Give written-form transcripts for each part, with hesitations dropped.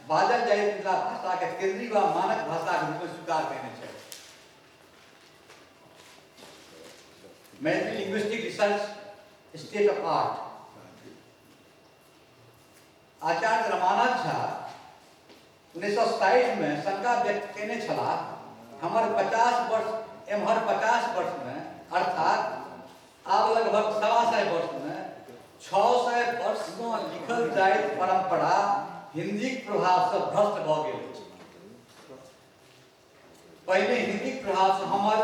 बाजल जाए मिथिला भाषा के केंद्रीय व मानक भाषा के रूप में स्वीकार करने छै। Maithili linguistic research state of art. Acharya Ramanath Jha 1960 में शंका व्यक्त केने छलाह, हमर 50 वर्ष एम्हर 50 वर्ष में अर्थात आब लगभग 125 वर्ष में 600 वर्ष से लिखल जाइत परंपरा हिंदी प्रभाव से भ्रष्ट भ गेल अछि। पहले हिंदी प्रभाव से हमर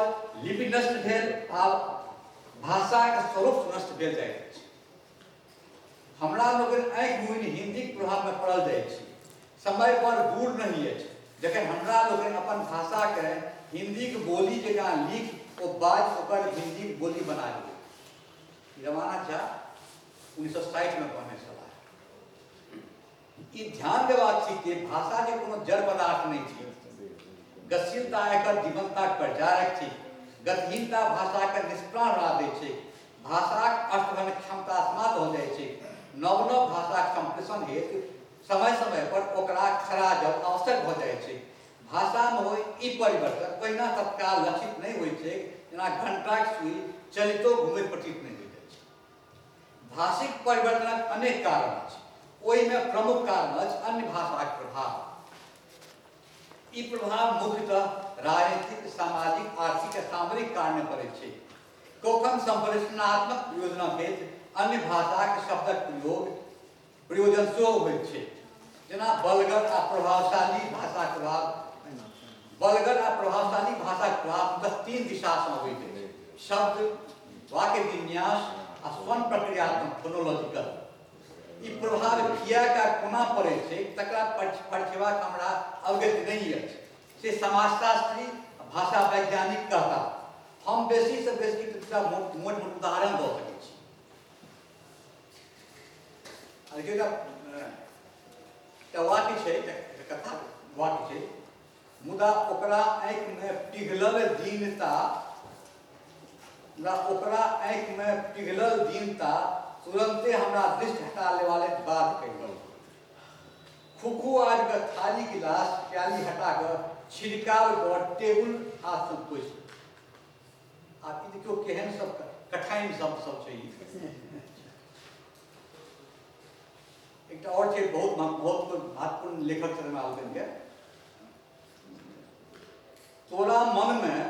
लिपि नष्ट भेल, आब भाषा के स्वरूप नष्ट भेल जाइत अछि। हमरा लोगन आँखि मुनि हिंदी प्रभाव में पड़ल जाइ छी। समय पर दूर नहीं अछि जखन हमरा लोगन अपन भाषा के हिंदी के बोली जगह लिख ओ बाज ओकर हिंदी के बोली बना ली। रमानाथ झा 1960 में कहने छलाह। ई ध्यान देबाक छी कि भाषा के कोनो जड़ पदार्थ नहीं छै। गतिशीलता एकर जीवंतता पर जारक छी। गतिहीनता भाषा के निष्प्राण बना दै छै। भाषाक अर्थवन क्षमता समाप्त हो जाइ छै। नव नव भाषा संप्रेषण हेतु समय समय पर ओकरा खरा जब आवश्यक हो जाइ छै। भाषा में हो ई परिवर्तन पहिना तत्काल लक्षित नहीं होइ छै, जेना घंटाक सुई चलितो घूमैत प्रतीत नहीं होइत अछि। भाषिक परिवर्तनक अनेक कारण अछि। ओहि में प्रमुख कारण अछि अन्य भाषाक प्रभाव। ई प्रभाव मुख्यतः राजनीतिक, सामाजिक, आर्थिक, सामरिक कारण पड़ै छै। कखन संप्रेषणात्मक योजना हेतु अन्य भाषा के शब्दक प्रयोजन सेहो होइत छै, जेना बलगर आ प्रभावशाली भाषा प्रभाव। बलगर आ प्रभावशाली भाषा प्रभाव 3 दिशा से होइत अछि: शब्द, वाक्य विन्यास आ स्वन प्रक्रियात्मक फोनोलॉजिकल। ई प्रभाव किया का कोना पड़ै छै तकरा परीक्षेबाक हमरा अवगत नहीं अछि। से समाजशास्त्री, भाषा वैज्ञानिक कहता। हम बेसी से बेसी मोट मोट उदाहरण दऽ सकै छी। वाक्य छै, कथा वाक्य छै, मुदा ओकरा आँखि में पिघलल दीनता, तुरंते हमरा दृष्टि हटा ले वाले बात कही। खुखू आज का थाली गिलास प्याली हटा कर छिड़काव कर टेबुल हाथ से पोछि। आप ई देखियो केहन सब कठिन शब्द सब छै। एक और छै, बहुत महत्वपूर्ण लेखक से आलोचन के, तोरा मन में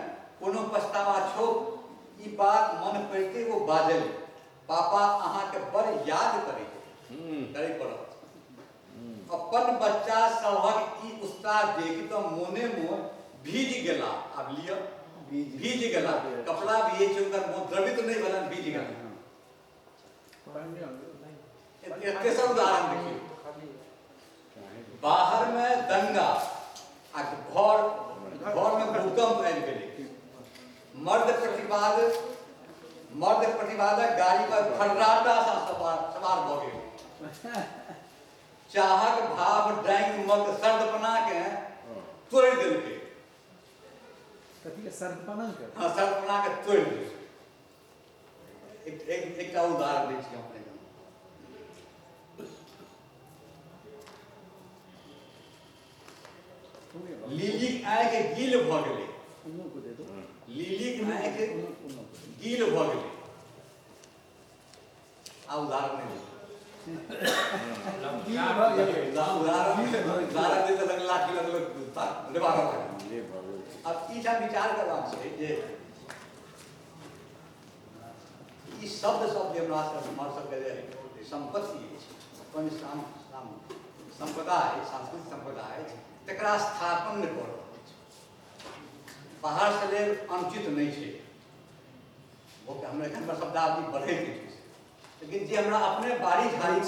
कोनो पछतावा छो, ई बात मन पड़ते वो बाजल, पापा अहाँ के बड़ याद करे पड़त। अपन बच्चा सभक ई उत्साह देख तो मोने मोन भीज गेला। आब लिया भीज गेला, कपड़ा भी ये चुकर मोन द्रवित तो नहीं बनल, भीज गेला। तेसर उदाहरण देखिए, बाहर में दंगा आ घर में भूकंप आबि गेलै। मर्द प्रतिवादक गाड़ी पर फर्राटा सा सवार भऽ गेल। चाहक भाव ड्राइंग मग सर्दपना के तोड़ि देलकै। सर्दपना के तोड़ि देलकै। एक उदाहरण दै छी अपने। लिली आँखि गील भऽ गेलै। लिली आँखि गील भऽ गेलै। आ उदाहरण नहीं उदाहरण दे देलक, लाठी लगलक, लेबारा लगल। अब ई सब विचार करबाक छै जे ई शब्द सब जे हमरा सबके संपत्ति अछि, अपन संप्रदाय, सांस्कृतिक संप्रदाय, तकरा स्थापन नहीं कर रहल अछि। बाहर से लेल अनुचित नहीं छै, वो हमरा एखन पर शब्दावली बढ़ैत छै, लेकिन जे हमरा अपने बाड़ी झाड़ी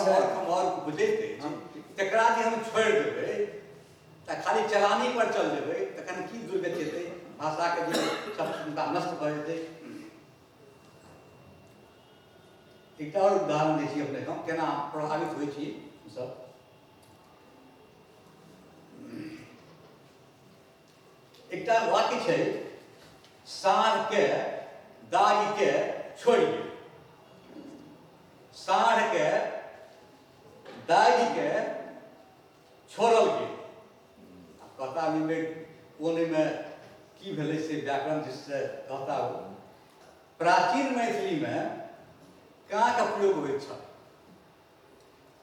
और बुझैत अछि तकरा जे हम छोड़ि देबै तऽ खाली चलानी पर चल जेबै तखन की दुर्गति हेतै, भाषा के जे क्षमता नष्ट भऽ जेतै। एकटा और उदाहरण दै छी अपने हम केना प्रभावित होइ छी सब। एकटा वाक्य छै, साँढ़ के दाइ के छोड़ि गेल। साँढ़ के दाइ के छोड़ल गेल। कहता में कोने में की भेलै से व्याकरण जिससे कहता हो प्राचीन मैथिली में का का प्रयोग होइत छल,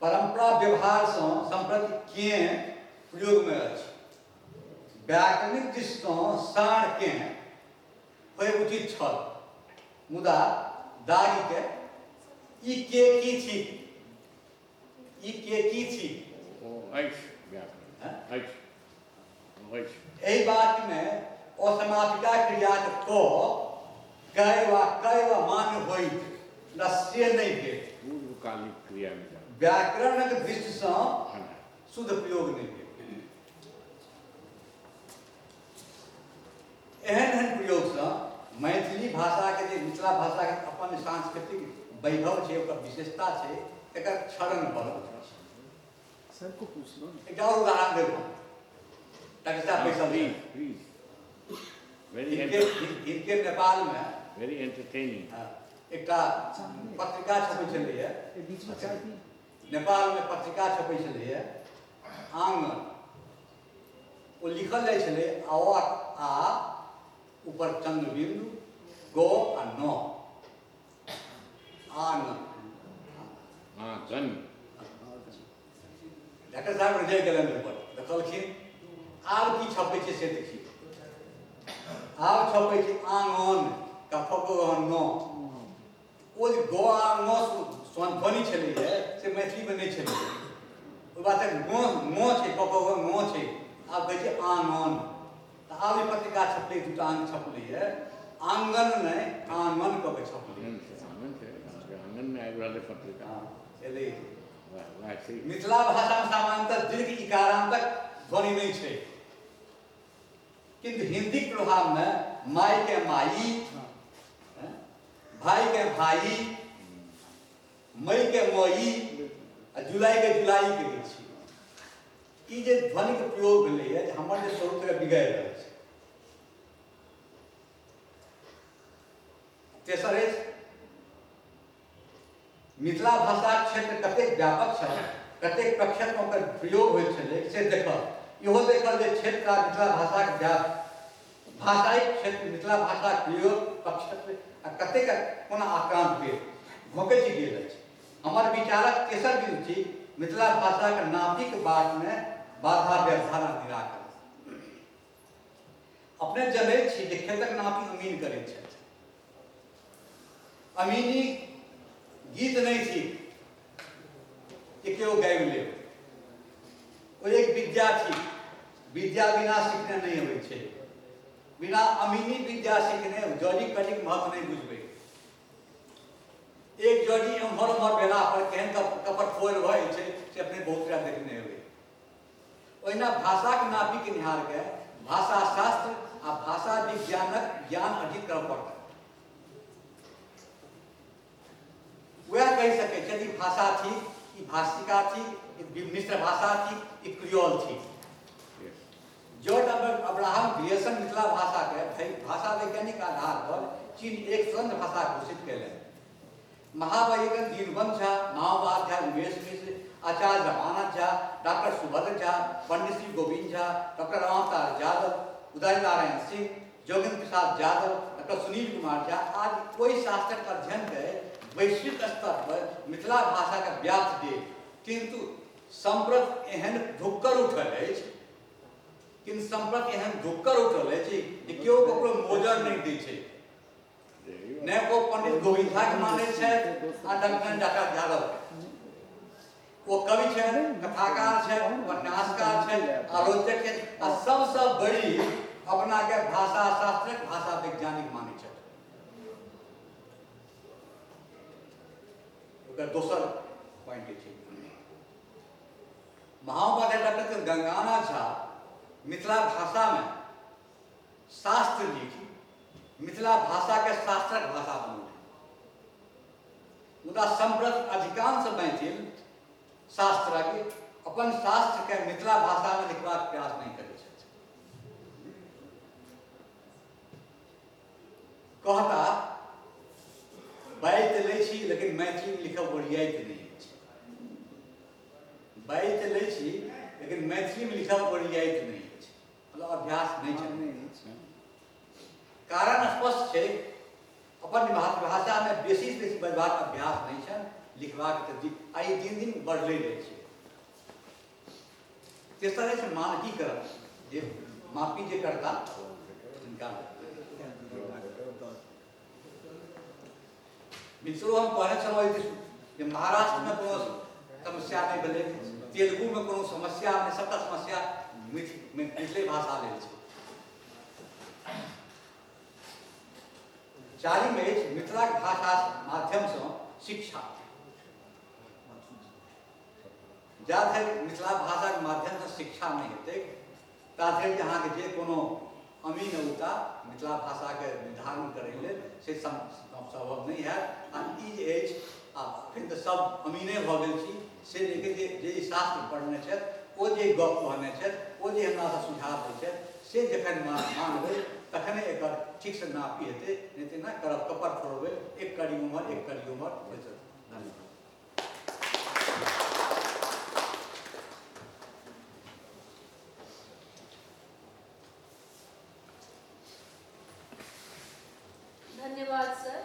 परंपरा व्यवहार से संप्रति के प्रयोग में अछि, व्याकरणिक दृष्टि सार के होय उचित छल, मुदा दागी के ई के की थी, ई के की थी एहि बात में असमापिका क्रिया को कय वा मान्य होइत से नहीं भेल, पूर्वकालिक क्रिया में व्याकरणक दृष्टि से शुद्ध प्रयोग नहीं भेल। एहन प्रयोग से मैथिली भाषा के मिथिला भाषा के अपन सांस्कृतिक वैभव है, विशेषता है, एकर क्षरण भऽ रहल छै। सर को पूछ लो एक और उदाहरण देबो ताकि साहब बैसल इनके नेपाल में वेरी एंटरटेनिंग एक पत्रिका छपै छलैए, बीच में चाय पी नेपाल में पत्रिका छपै छलैए आंगन, वो लिखल जाइ छलै आ ऊपर चंद्र बिंदु गो आ न आंगन डॉक्टर साहब रजय गेलन पर देखलखिन आब की छपै छै से देखिए, आब छपै छै आंगन कफगन न, ओ जे गो आ न ध्वनि छलैए से मैथिली में नहीं छलैए, ओहि बात न छै कफगन न छै, आब कहै छै आंगन। तऽ आब ई पत्रिका छपलै, दूटा अंक छपलैए, आंगन नहीं आंगन कऽ के छपलै, आंगन में आबि रहल पत्रिका एलै। मिथिला भाषा में सामान्यतः दीर्घ इकारांतक ध्वनि नहीं है, किंतु हिंदी प्रभाव में माई के माई, भाई के भाई, मई के मई, जुलाई के जुलाई के ई जे ध्वनि के प्रयोग भेलै जे हमर जे स्वरूप के बिगाड़ि रहल छै। तेसर अछि मिथिला भाषा क्षेत्र कतेक व्यापक छै, कतेक प्रक्षेत्र में ओकर प्रयोग होइत छलै से देखल। इहो देखल जे क्षेत्र आ मिथिला भाषा के भाषायिक क्षेत्र मिथिला भाषा प्रयोग प्रक्षेत्र आ कतेक कोना आक्रांत भेल घोकैत गेल अछि। हमर विचारक तेसर बिंदु छी मिथिला भाषा के नापिक बाट में बाधा व्यवधान निराकरण। अपने जनैत छी जे खेतक नापी अमीन करैत छथि, अमीनी गीत नहीं थी कि केओ गाबि लेब, वो एक विद्या थी, विद्या बिना सीखने नहीं होइ छै, बिना अमीनी विद्या सीखने जड़ी कटिक महत्व नहीं बुझबै। एक जड़ी एम्हर उम्हर भेला पर केहन कपट फोड़ भऽ छै से अपने बहुत तरह देखने हेबै। ओहिना भाषा के नापी के निहार के भाषा शास्त्र आ भाषा विज्ञानक ज्ञान अर्जित करऽ पड़तै। वह कह सके यदि भाषा थी, ई भाषिका थी, मिश्र भाषा थी, ई क्रियोल थी। जॉर्ज अब्राहम ग्रियर्सन मिथिला भाषा के भाषा वैज्ञानिक आधार पर चीन एक स्वतंत्र भाषा घोषित कैले। महावैज्ञानिक दीनबंधु झा, माओवाद उमेश मिश्र, आचार्य Ramanath Jha, doctor Subhadra Jha, Pandit Shri Govind Jha, doctor रामतार Yadav, Uday Narayan Singh, Jogendra Prasad Yadav, doctor Sunil Kumar Jha आदि कोई शास्त्रक अध्ययन के वैश्विक स्तर पर मिथिला भाषा का व्याप्त दे, किंतु संप्रत एहन धुक्कर उठल अछि, किंतु संप्रत एहन धुक्कर उठल अछि जे केओ ककरो मोजर नहीं दै छै। ने को पंडित गोविंद झा के मानै छै आ डॉक्टर यादव के। वो कवि छै, कथाकार छै, उपन्यासकार छै, आलोचक छै आ सबसे बड़ी अपना के भाषा शास्त्रक भाषा वैज्ञानिक मानै छै। दोसर पॉइंट छै महावाद डॉक्टर गंगानाथ झा मिथिला भाषा में शास्त्र लिखी, मिथिला भाषा के शास्त्रक भाषा बनौले, मुदा संप्रत अधिकांश मैथिल शास्त्रज्ञ अपन शास्त्र के मिथिला भाषा में लिखबाक प्रयास नहीं करै छथि। कहता बाइज लै छी लेकिन मैथिली में लिखब ओरियाइत नहीं है, बाइज लै छी लेकिन मैथिली में लिखब ओरियाइत नहीं अछि, मतलब अभ्यास नहीं छै। कारण स्पष्ट छै, अपन मातृभाषा में बेसी से बेसी बजबाक अभ्यास नहीं छै, लिखबाक तऽ आई दिन दिन बढ़ले जाइ छै। तेसर है मानकीकरण, जे मापी जे करता इनका मित्रों हम कहने समय कि महाराष्ट्र में कोनो समस्या नहीं भेलै, तेलुगु में कोनो समस्या नहीं, सबटा समस्या मिथिले भाषा लेल छै। चारिम अछि मिथिला भाषा माध्यम से शिक्षा। जाधरि मिथिला भाषा के माध्यम से शिक्षा नहीं हेतै, ताधरि अहाँ के जे कोनो अमीन औता मिथिला भाषा के निर्धारण करै लेल से संभव नहीं है। आ ई जे अछि अखन तऽ सब अमीने भऽ गेल छी, से लेके जे शास्त्र पढ़ने छथि ओ जे गप कहने छथि, ओ जे हमरा सुझाव दै छथि, से जखन मानबै तखने एकर ठीक से नापी हेतै, नहीं तऽ ना करब कपर फोड़बै, एक कड़ी उमर एक कड़ी उमर होइत छै। धन्यवाद। धन्यवाद सर।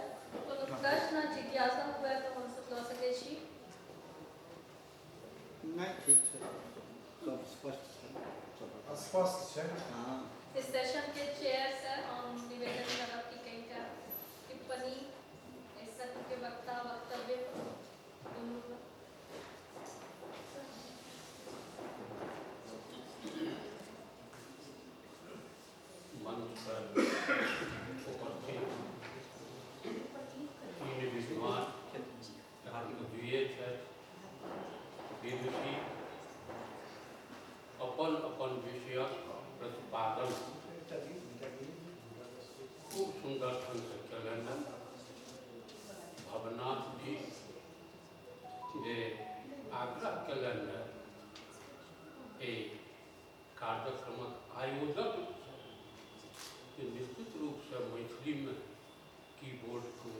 कोनो प्रश्न जिज्ञासा हुए तो हम सब लऽ सकै छी। नहीं ठीक छै, सब स्पष्ट छै। हाँ, इस सेशन के चेयर सर हम निवेदन करब कि कईटा टिप्पणी इस सत्र के वक्ता वक्तव्य दोनों पर। मंच पर उपस्थित तीन विद्वान विद्विषी विदुषी अपन अपन विषयक प्रतिपादन खूब सुंदर ढंग से कयलनि। भवनाथ जी जे आग्रह कयलनि एहि कार्यक्रमक आयोजक कि निश्चित रूप से मैथिली में कीबोर्ड को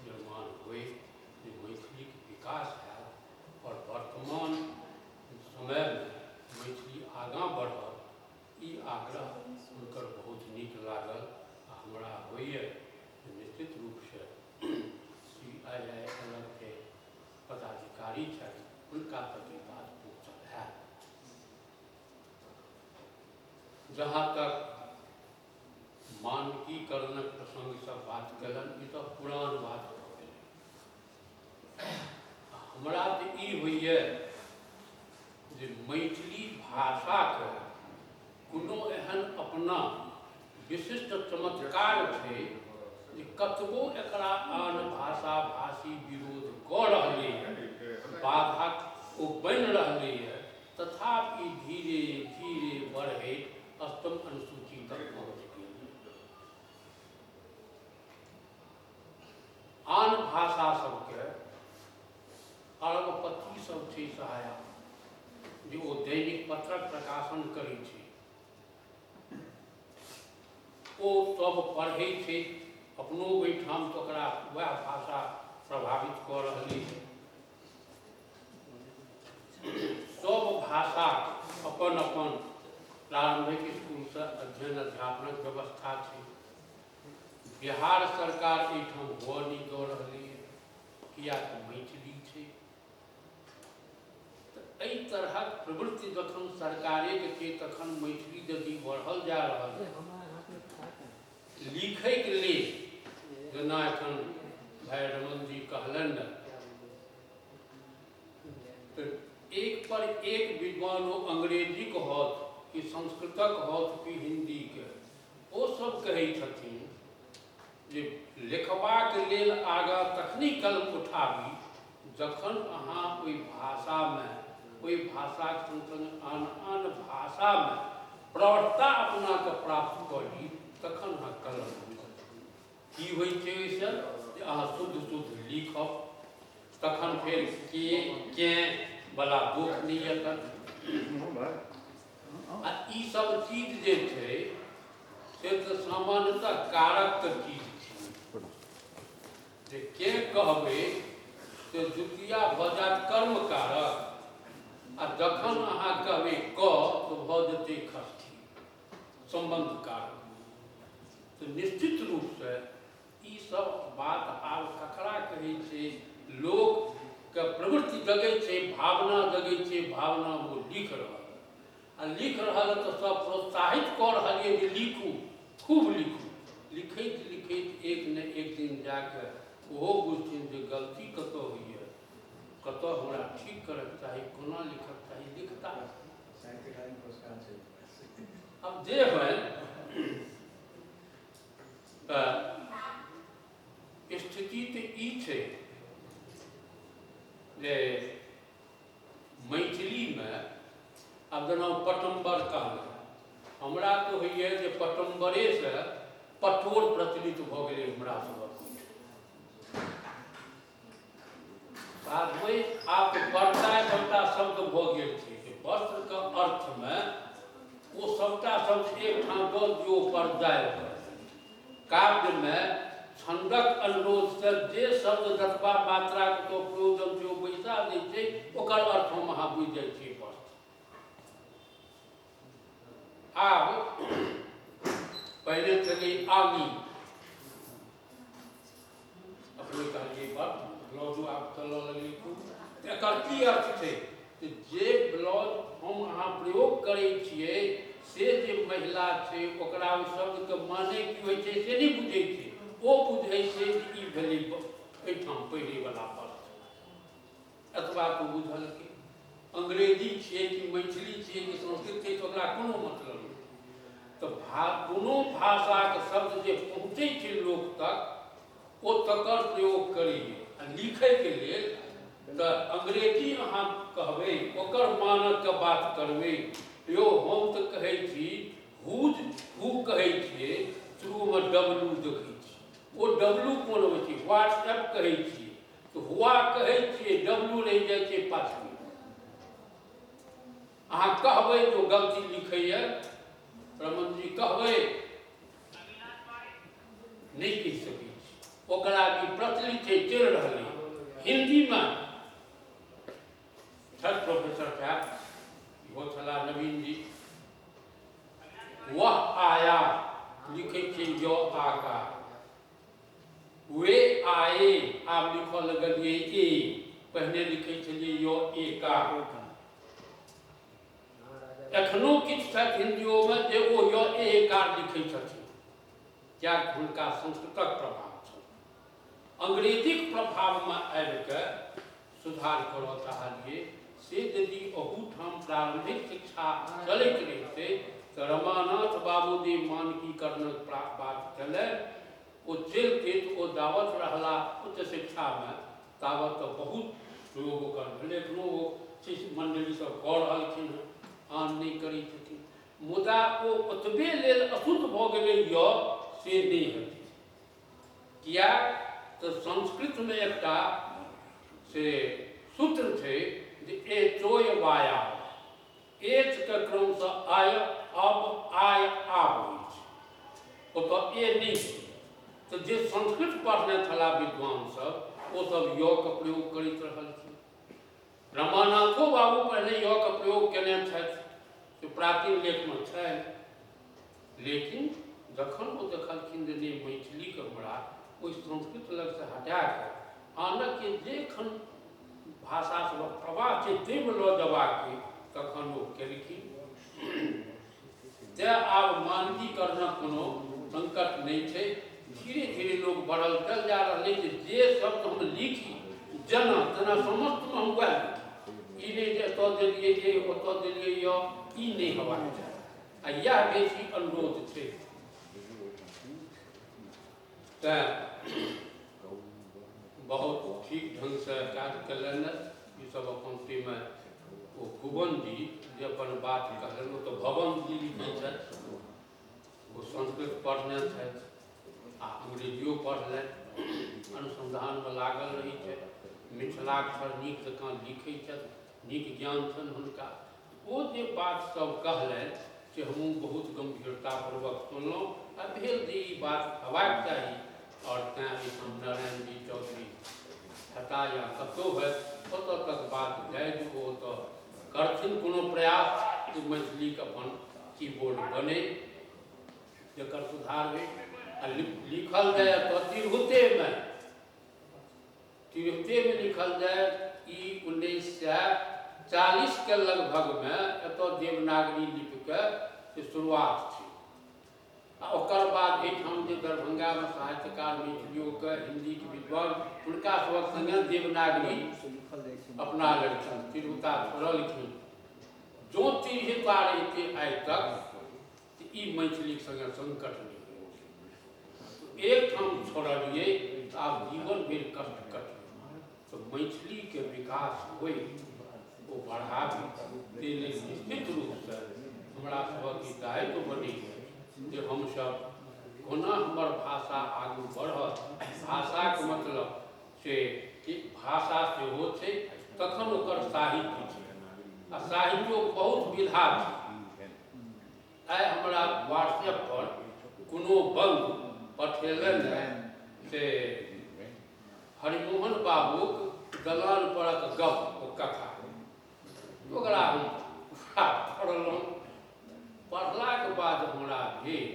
निर्माण हुए, मैथिली के विकास है और वर्तमान समय में मैथिली आगाँ बढ़ल, ई आग्रह हुनकर बहुत नीक लागल। हमरा होइए निश्चित रूप से CIILM के पदाधिकारी छथि, हुनका तक ई बात पहुँचल है। जहाँ तक मानकीकरण प्रसंग सब बात कलन, ई तो पुरान बात हो गई। हमरा तो ई होइए जे मैथिली भाषा के कोनो एहन अपना विशिष्ट चमत्कार छै जे कतबो एकरा आन भाषा भाषी विरोध कऽ रहलै है, बाधक ओ बनि रहलै है, तथापि धीरे धीरे बढ़ैत अष्टम अनुसूची तक पहुँच गेल। आन भाषा सबके अरबपति सब छै सहायक, जे ओ दैनिक पत्रक प्रकाशन करै छै, ओ सब पढ़ै छै, अपनो ओहिठाम तऽ ओकरा वएह भाषा प्रभावित कऽ रहलै है। सब भाषा अपन अपन प्रारंभिक स्कूल से अध्ययन अध्यापनक व्यवस्था छै। बिहार सरकार एहिठाम हुअ नहि दऽ रहलै है, किया तऽ मैथिली छै। तऽ एहि तरहक प्रवृत्ति जखन सरकारे के छै, तखन मैथिली यदि बढ़ल जा रहल है, लिखै के लेल जेना एखन भाई रमन जी कहलन, तो एक पर एक विद्वान ओ अंग्रेजी के होत कि संस्कृतक होत कि हिंदी के, ओ सब कहै छथिन जे लिखबाक लेल आगाँ तखनी कलम उठाबी जखन अहाँ ओहि भाषा में, ओहि भाषा के संग आन आन भाषा में प्रौढ़ता अपना के प्राप्त कऽ ली, तखन अहाँ कलम की होइ छै ओहिसँ जे अहाँ शुद्ध शुद्ध लिखब, तखन फेर के बला दोष नहीं अतन। आ ई सब चीज जे छै से तऽ सामान्यतः कारक के चीज छै, जे के कहबै से द्वितीया भऽ जायत कर्म कारक, आ जखन अहाँ कहबै क तऽ भऽ जेतै खष्ठी संबंध कारक। तो निश्चित रूप से ई सब बात आब ककरा कहै छै, लोक के प्रवृत्ति जगै छै, भावना जगै छै, भावना वो लिख रहल आ लिख रहल तऽ सब प्रोत्साहित कऽ रहल है जे लिखू, खूब लिखू। लिखैत लिखैत एक न एक दिन जाके ओहो बुझथिन जे गलती कतऽ होइए, कतऽ हमरा ठीक करऽके चाही, कोना लिखऽके चाही, लिखता। अब जे होइ स्थिति तऽ ई छै जे मैथिलीमे आब जेना पटम्बर कहलक, हमरा तऽ होइए जे पटम्बरेसँ पटोर प्रचलित भऽ गेलै हमरा सभक। आब बड़का बड़का शब्द भऽ गेल छै जे वस्त्रके अर्थमे ओ सभटा शब्द एकठाम दऽ दियौ परदाय कर। काव्यमे छन्दक अनुरोध से जे शब्द जतबा मात्राके तो प्रयोजन छै ओ बैसा दै छै, ओकर अर्थ हम अहाँ बुझि जाइ छियै वस्त्र। आब पहले चली आगी, अपने कहलिए बात ब्लाउज आप चलऽ लगलिए खूब। एकर की अर्थ छै कि जे ब्लाउज हम अहाँ प्रयोग करै छियै से जे महिला छै ओकरा ओहि शब्दके माने की होइ छै से नहि बुझै छै, ओ बुझै छै जे ई भेलै एहिठाम पहिरैवला वस्त्र। एतबा तो बुझल कि अंग्रेजी छियै कि मैथिली छियै कि संस्कृत छै तऽ ओकरा कोनो मतलब नहि। तऽ कोनो भाषाके शब्द जे पहुँचै छै लोक तक ओ तकर प्रयोग करैए। आ लिखैके लेल तऽ अंग्रेजी अहाँ कहबै, ओकर मानकके बात करबै। यौ हम तऽ कहै छी हुज हु कहै छियै, शुरूमे डब्लू देखै छी, ओ डब्लू कोन होइ छै, व्हाट्सएप कहै छियै तऽ हुआ कहै छियै, डब्लू रहि जाइ छै पाछू। अहाँ कहबै जो गलती लिखैए, रमन जी कहबै नहीं कह सकै छी, ओकरा की प्रचलित है चल रही हिंदी में। छठ प्रोफेसर साहब वो छला नवीन जी, वह आया लिखे थे जो आका, वे आए आप लिखो लगलिए ए, पहले लिखे छलिए यो एका। एखनो किछु छथि हिंदियोमे जे ओ यो एकार लिखै छथिन, क्या हुनका संस्कृतक प्रभाव छै। अंग्रेजीक प्रभावमे आबिके सुधार करऽ चाहलिए से यदि अहूठाम प्रारंभिक शिक्षा चलैत रहितै तऽ रमानाथ बाबूदेव मानकीकरणक बात केलै, ओ चलितै तऽ ओ दावत रहला उच्च शिक्षामे तावत तऽ बहुत प्रयोग ओकर भेलै। एखनो ओ शिष्य मंडली सब कऽ रहलखिन हँ, आन नहीं करै छथिन, मुदा ओ ओतबे लेल अशुद्ध भऽ गेलै यऽ से नहीं हेतै। किया तऽ संस्कृतमे एकटा से सूत्र छै जे ए चोय वाया, एच के क्रमसँ आय अब आय आब होइ छै, ओतऽ ए नहीं छै। तऽ जे संस्कृत पढ़ने छला विद्वान सब ओ सब य के प्रयोग करैत रहलखिन। रमानाथो बाबू पहले य के प्रयोग केने छथि, प्राचीन लेखमे छै, लेकिन जखन ओ देखलखिन जे मैथिलीके हमरा ओहि संस्कृत लगसँ हटाके आनके जेखन भाषा सभक प्रवाह छै ताहिमे लऽ जयबाक तखन ओ केलखिन। तेँ आब मानकीकरणक कोनो संकट नहि छै, धीरे धीरे लोक बढ़ल चल जा रहलै जे शब्द हम लिखी जेना तेना समस्तमे हम वएह लिखी, ई नहि जे एतऽ देलियै जे ओतऽ देलियै य, ई नहीं हेबाक चाही। आ यह बेसी अनुरोध छै। तेँ बहुत ठीक ढंग से काज कयलनि ई सब अपन ताहिमे ओ भुवन जी जे अपन बात कहलनि ओ तऽ भवन जी लिखै छथि, ओ संस्कृत पढ़ने छथि आ अंग्रेजियो पढ़लनि, अनुसंधानमे लागल रहै छथि, मिथिलाक्षर नीक जकाँ लिखै छथि, नीक ज्ञान छनि हुनका। ओ जे बात सब कहलनि से हमहूँ बहुत गंभीरतापूर्वक सुनलहुँ आ भेल जे ई बात हेबाक चाही। और तेँ एहिठाम नारायण जी चौधरी हता या कतहु होय ओतऽ तक बात जाय, ओ तऽ करथिन कोनो प्रयास कि मैथिलीके अपन कीबोर्ड बने, जकर सुधार होय आ लिखल जाए तो तिरहुतेमे लिखल जाए। ई 1940 के लगभग में एतऽ देवनागरी लिपिके शुरुआत थी। आ ओकर बाद एहिठाम जे दरभंगामे साहित्यकार मैथिलियोके हिन्दीके विद्वान हुनका सभक संगे देवनागरी अपना लेलखिन, तिरहुता छोड़लखिन। जो तिरहुता रहिते आइ तक तऽ ई मैथिलीके संगे संकट नहि होइत। एक ठाम छोड़लिए तो आब जीवन भर कष्ट कट। तो मैथिली के विकास हो वो बढ़ाबी ताहि लेल निश्चित रूप से हमरा सबक ई दायित्व बनै जे हम सब कोना हमर भाषा आगू बढ़त। भाषा के मतलब से भाषा सेहो छै तखन ओकर साहित्य छै आ साहित्यो बहुत विधा छै। आइ हमरा व्हाट्सएप पर कोनो बंद पठेलनि से हरिमोहन बाबूक दलान परक गप ओ कथा, ओकरा हम पढ़लहुँ। पढ़लाके बाद हमरा भेल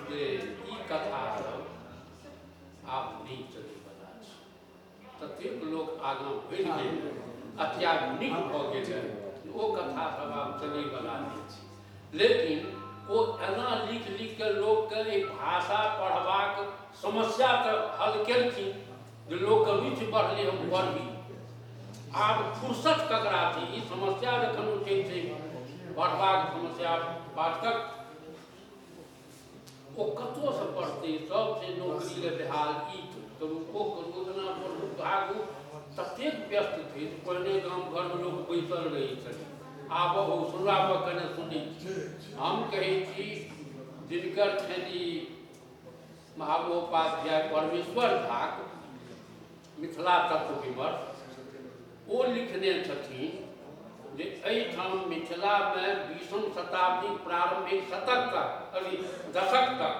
जे ई कथा सब आब नहि चलैवला छै। ततेक लोक आगाँ बढ़ि गेल, अत्याधुनिक भऽ गेल, ओ कथा सब आब चलैवला नहि छै। लेकिन ओ एना लिख लिख के लोकके भाषा पढ़बाक समस्या तऽ हल केलखिन जे लोकके रुचि बढ़लै, हम पढ़ी। आब फुर्सत ककरा छै ई समस्या जखन उठै छै पढ़बाक समस्या पाठक, ओ कतऽसँ पढ़तै? सबसे नौकरी ले बेहाल, ई करू ओ करू, ओना पढ़ू भागू, ततेक व्यस्त छै। पहिने गाम घरमे लोक बैसल रहै छलै, आब ओ सुनाबऽ कने सुनै छी। हम कहै छी जिनकर छनि महामहोपाध्याय परमेश्वर झाक मिथिला तत्व विमर्श, ओ लिखने छथिन जे एहिठाम मिथिलामे 20वीं शताब्दी प्रारंभिक शतक तक दशक तक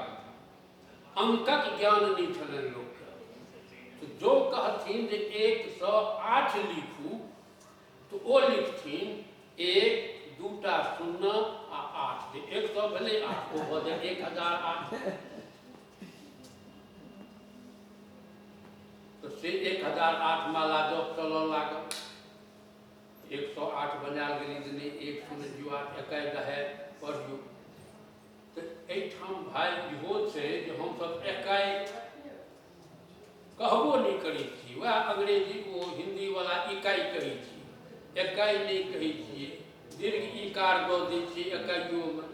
अंकक ज्ञान नहीं छलनि लोकके। तो जो कहथिन जे 108 लिखू तो ओ लिखथिन 1 2 टा 0 आ 8, 100 भेलै 8, ओ भऽ जाय 1008। तो से 1008 माला जप चलऽ लागल, 108 बनायल गेलै जे नहि 1 0 8 एकाइ दहे पढ़ियौ। तऽ एहिठाम भाय इहो छै जे हमसब एकाइ कहबो नहीं करै छी, वएह अंग्रेजी को हिंदी वाला इकाई कहै छी, एकाई नहीं कहै छियै। दीर्घ इकार दऽ दै छियै इकाइयोमे।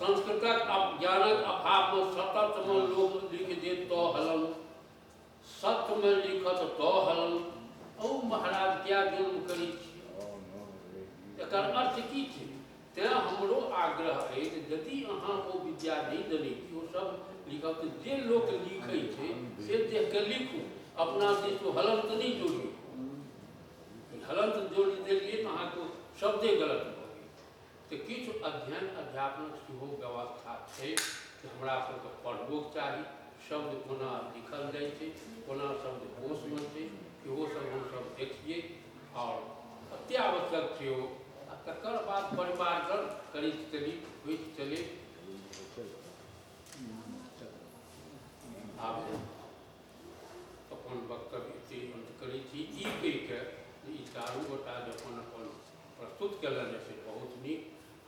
संस्कृतक ज्ञानक अभावमे सततमे लोक लिख देत तऽ हलन, सत्यमे लिखत तऽ हलन। ओ महाराज क्या जुल्म करै छी? एकर अर्थ की छै? तेँ हमरो आग्रह अछि जे यदि अहाँ ओ विद्या नहीं देने छी, ओ सब लिखब तऽ जे लोक लिखै छै से देख के लिखू, अपना दिस हलंत नहीं जोड़ियौ। हलंत जोड़ि देलियै तऽ अहाँके शब्दे गलत भऽ गेल। तऽ किछु अध्ययन अध्यापनक सेहो व्यवस्था छै कि हमरा सबके पढ़बोक चाही। शब्द कोना लिखल जाइ छै, कोना शब्द कोशमे छै, इहो सब हमसब देखिए और अत्यावश्यक छै। आ तकर बाद परिमार्जन करैत चली, होइत चले। आब अपन वक्तव्य एते अंत करै छी, ई कहि के ई चारू गोटा जे अपन प्रस्तुत कयलनि से बहुत नीक।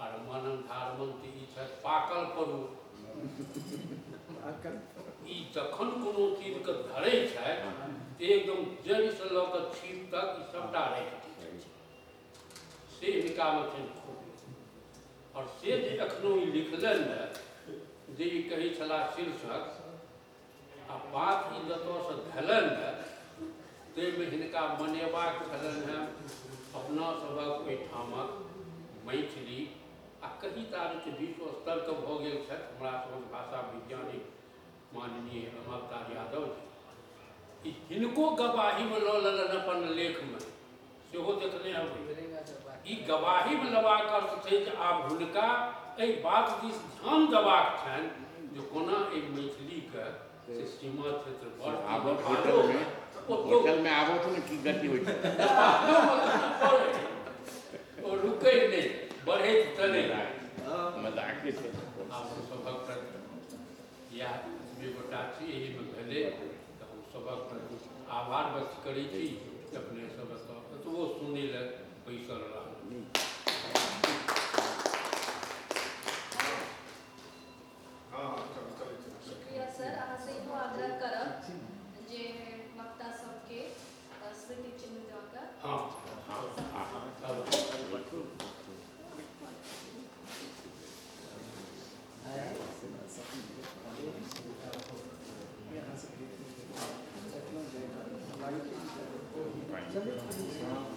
आर मानन धारमन तऽ ई छथि पाकल पड़ू। ई जखन कोनो चीजके धरै छथि तऽ एकदम जड़िसँ लऽ कऽ छीप तक ई सबटा राखि दै छथि, से हिनकामे छनि खूब। आओर से जे एखनो ई लिखलनि ने जे ई कहै छलाह शीर्षक, आ बात ई जतऽसँ भेलनि ने ताहिमे हिनका मनेबाक छलनि हेँ अपना सभक ओहिठामक मैथिली। आ कही तारीख विश्व स्तरके भऽ गेल छथि हमरा सभक भाषा वैज्ञानिक माननीय अमरता यादव जी। ई हिनको गवाहीमे लऽ लेलनि अपन लेखमे, सेहो देखने हेबै। ई गवाहीमे लेबाक अर्थ छै जे आब हुनका एहि बात दिस ध्यान देबाक छनि जे कोना एहि मैथिलीके से सीमा क्षेत्र होटल में आबो तो की गति होइ छै। वो रुके नहीं, बढ़े चले मजाक के थे आप सभक प्रति या जे गोटा छी एहि में भेले तऽ हम सभक प्रति आभार व्यक्त करै छी अपने सबके तो वो सुनै ले बैसल रहल। शुक्रिया सर, अहाँ से इहो आग्रह करब जे वक्ता सबके स्मृति चिन्ह दऽ कऽ हाँ Right.